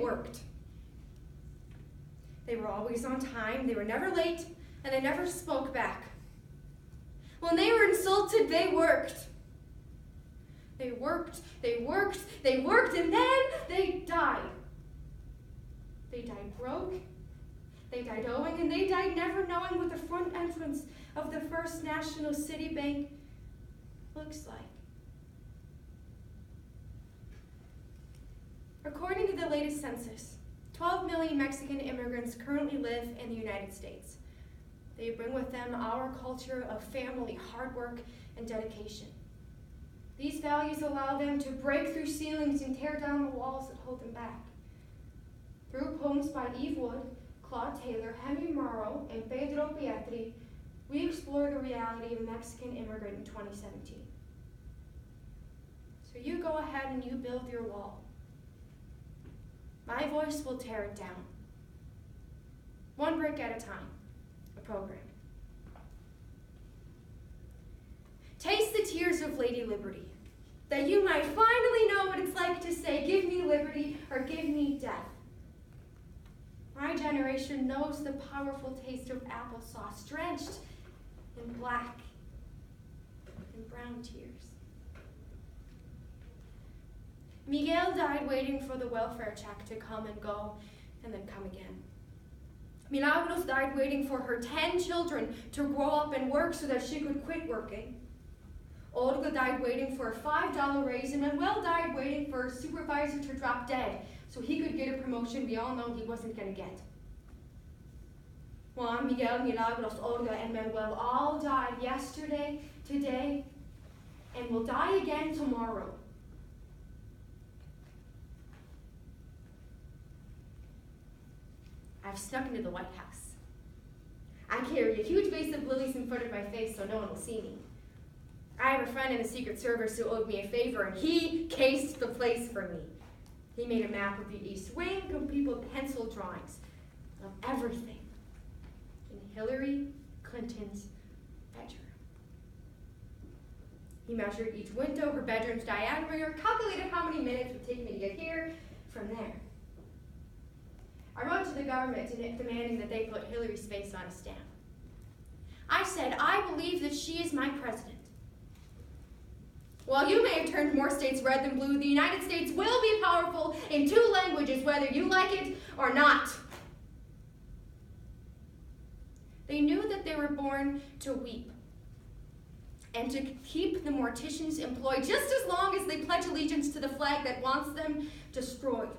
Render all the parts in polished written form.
worked. They were always on time, they were never late, and they never spoke back. When they were insulted, they worked. They worked, they worked, they worked, and then they died. They died broke, they died owing, and they died never knowing what the front entrance of the First National City Bank looks like. According to the latest census, 12 million Mexican immigrants currently live in the United States. They bring with them our culture of family, hard work, and dedication. These values allow them to break through ceilings and tear down the walls that hold them back. Through poems by Eve Wood, Claude Taylor, Henry Morrow, and Pedro Pietri, we explore the reality of a Mexican immigrant in 2017. So you go ahead and you build your wall. My voice will tear it down. One brick at a time, a program. Taste the tears of Lady Liberty, that you might finally know what it's like to say, give me liberty or give me death. My generation knows the powerful taste of applesauce, drenched in black and brown tears. Miguel died waiting for the welfare check to come and go, and then come again. Milagros died waiting for her 10 children to grow up and work so that she could quit working. Olga died waiting for a $5 raise, and Manuel died waiting for a supervisor to drop dead so he could get a promotion we all know he wasn't going to get. Juan, Miguel, Milagros, Olga, and Manuel all died yesterday, today, and will die again tomorrow. I've snuck into the White House. I carry a huge vase of lilies in front of my face so no one will see me. I have a friend in the Secret Service who owed me a favor, and he cased the place for me. He made a map of the East Wing, complete with pencil drawings of everything in Hillary Clinton's bedroom. He measured each window, her bedroom's diameter, calculated how many minutes it would take me to get here from there. I wrote to the government demanding that they put Hillary's face on a stamp. I said, I believe that she is my president. While you may have turned more states red than blue, the United States will be powerful in 2 languages, whether you like it or not. They knew that they were born to weep and to keep the morticians employed just as long as they pledge allegiance to the flag that wants them destroyed.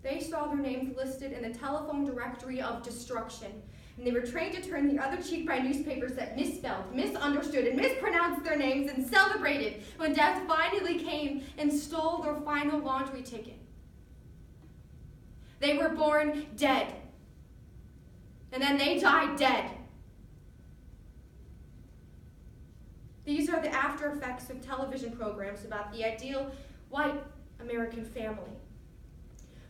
They saw their names listed in the telephone directory of destruction, and they were trained to turn the other cheek by newspapers that misspelled, misunderstood, and mispronounced their names and celebrated when death finally came and stole their final lottery ticket. They were born dead, and then they died dead. These are the after effects of television programs about the ideal white American family,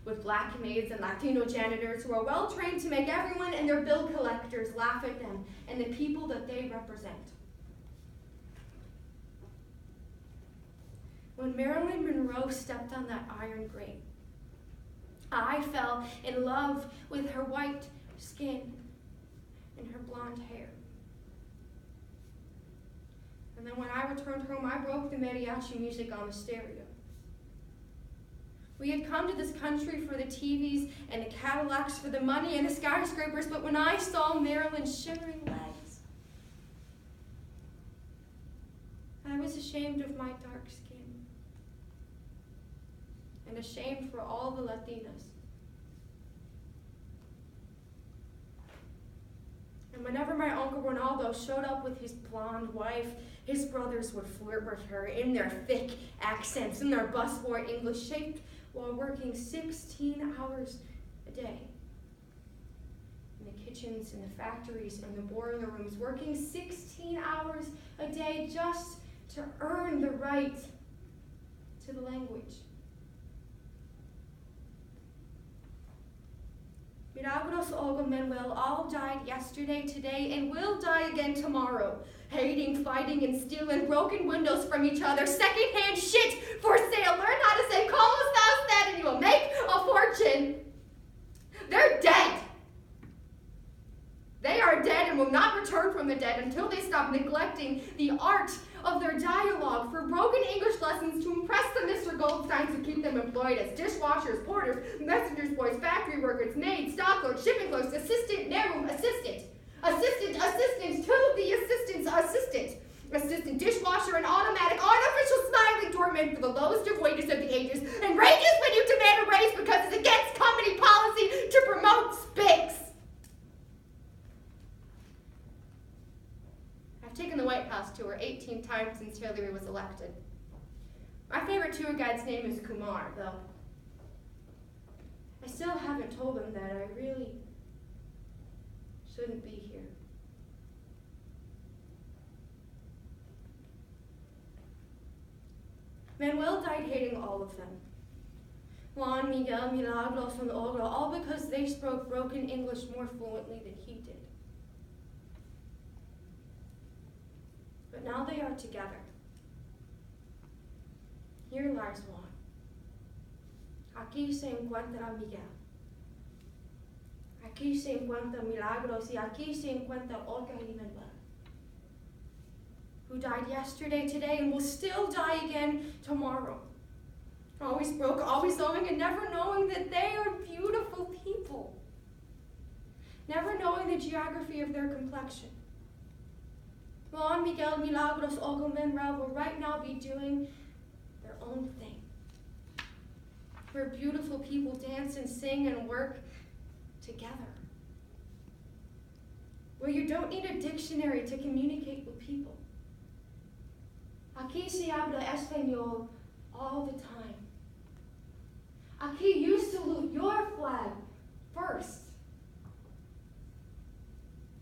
with black maids and Latino janitors who are well trained to make everyone and their bill collectors laugh at them and the people that they represent. When Marilyn Monroe stepped on that iron grate, I fell in love with her white skin and her blonde hair. And then when I returned home, I broke the mariachi music on the stereo. We had come to this country for the TVs and the Cadillacs, for the money and the skyscrapers, but when I saw Marilyn's shimmering legs, I was ashamed of my dark skin and ashamed for all the Latinas. And whenever my Uncle Ronaldo showed up with his blonde wife, his brothers would flirt with her in their thick accents and their busboy English, shaped while working 16 hours a day. In the kitchens, in the factories, in the boiler rooms, working 16 hours a day just to earn the right to the language. Milagros, Olga, Manuel all died yesterday, today, and will die again tomorrow. Hating, fighting, and stealing broken windows from each other. Secondhand shit for sale. Learn how to say, como estás, and you will make a a fortune. They're dead. They are dead and will not return from the dead until they stop neglecting the art of their dialogue for broken English lessons to impress the Mr. Goldsteins who keep them employed as dishwashers, porters, messengers boys, factory workers, maids, stock clerks, shipping clerks, assistant, narroom, assistant, to the assistant, dishwasher, and automatic, artificial smiling doorman for the lowest of wages of the ages, and rages when you demand a raise because it's against company policy to promote spigs. I've taken the White House tour 18 times since Hillary was elected. My favorite tour guide's name is Kumar, though. I still haven't told him that I really shouldn't be here. Manuel died hating all of them. Juan, Miguel, Milagros, and Olga, all because they spoke broken English more fluently than he did. But now they are together. Here lies Juan. Aquí se encuentra Miguel. Aquí se encuentra Milagros, y aquí se encuentra Olga y Manuel, who died yesterday, today, and will still die again tomorrow. Always broke, always owing, and never knowing that they are beautiful people. Never knowing the geography of their complexion. Juan, Miguel, Milagros, Olga, Manuel will right now be doing their own thing. Where beautiful people dance and sing and work together. Where you don't need a dictionary to communicate with people. Aquí se habla español all the time. Aquí you salute your flag first.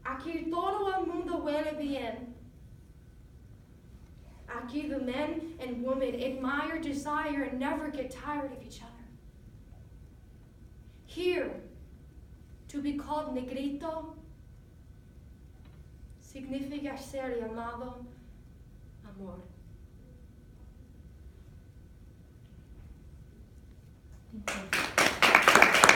Aquí todo el mundo huele bien. Aquí the men and women admire, desire, and never get tired of each other. Here, to be called negrito significa ser llamado amor. Thank you.